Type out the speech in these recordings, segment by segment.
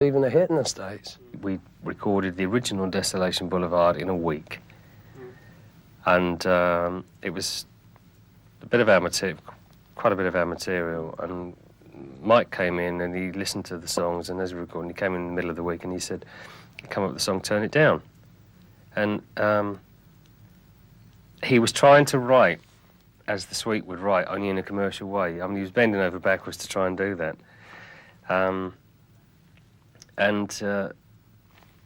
Even a hit in the States. We recorded the original Desolation Boulevard in a week. And it was a bit of our material, quite a bit of our material. And Mike came in and he listened to the songs, and as we were recording, he came in the middle of the week and he said, come up with the song, Turn It Down. And he was trying to write as the Sweet would write, only in a commercial way. I mean, he was bending over backwards to try and do that.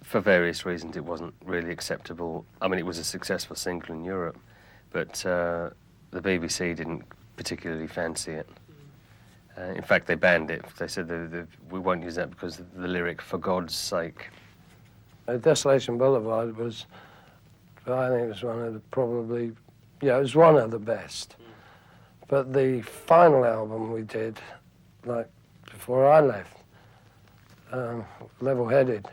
For various reasons, it wasn't really acceptable. I mean, it was a successful single in Europe, but the BBC didn't particularly fancy it. In fact, they banned it. They said we won't use that because of the lyric, for God's sake. Desolation Boulevard was, I think it was one of the probably, yeah, it was one of the best. But the final album we did, like before I left, Level-Headed,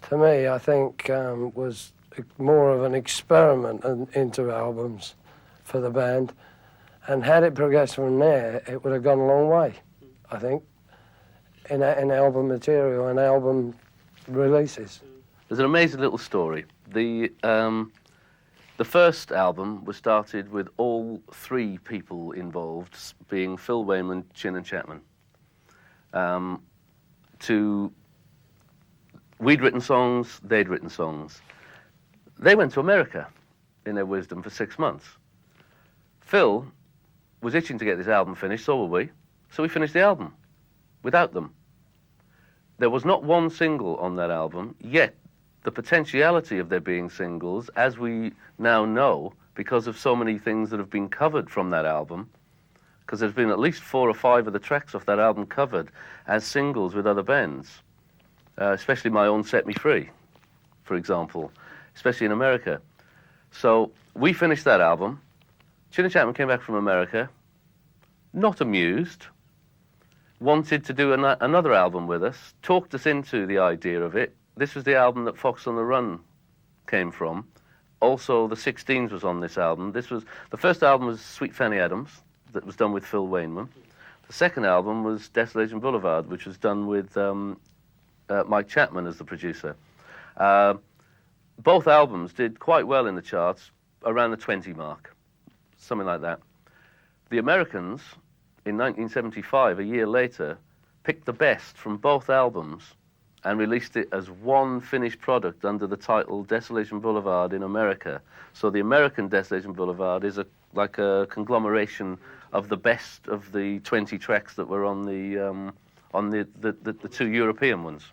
to me, I think was more of an experiment into albums for the band. And had it progressed from there, it would have gone a long way, I think, in album material and album releases. There's an amazing little story. The first album was started with all three people involved, being Phil Wainman, Chin and Chapman. We'd written songs, they'd written songs. They went to America, in their wisdom, for 6 months. Phil was itching to get this album finished, so were we, so we finished the album without them. There was not one single on that album, yet the potentiality of there being singles, as we now know, because of so many things that have been covered from that album, because there's been at least 4 or 5 of the tracks off that album covered as singles with other bands. Especially my own Set Me Free, for example, especially in America. So we finished that album. Chin and Chapman came back from America, not amused, wanted to do another album with us, talked us into the idea of it. This was the album that Fox on the Run came from. Also, the 16s was on this album. The first album was Sweet Fanny Adams, that was done with Phil Wainman. The second album was Desolation Boulevard, which was done with Mike Chapman as the producer. Both albums did quite well in the charts, around the 20 mark, something like that. The Americans, in 1975, a year later, picked the best from both albums and released it as one finished product under the title Desolation Boulevard in America. So the American Desolation Boulevard is like a conglomeration of the best of the 20 tracks that were on the 2 European ones.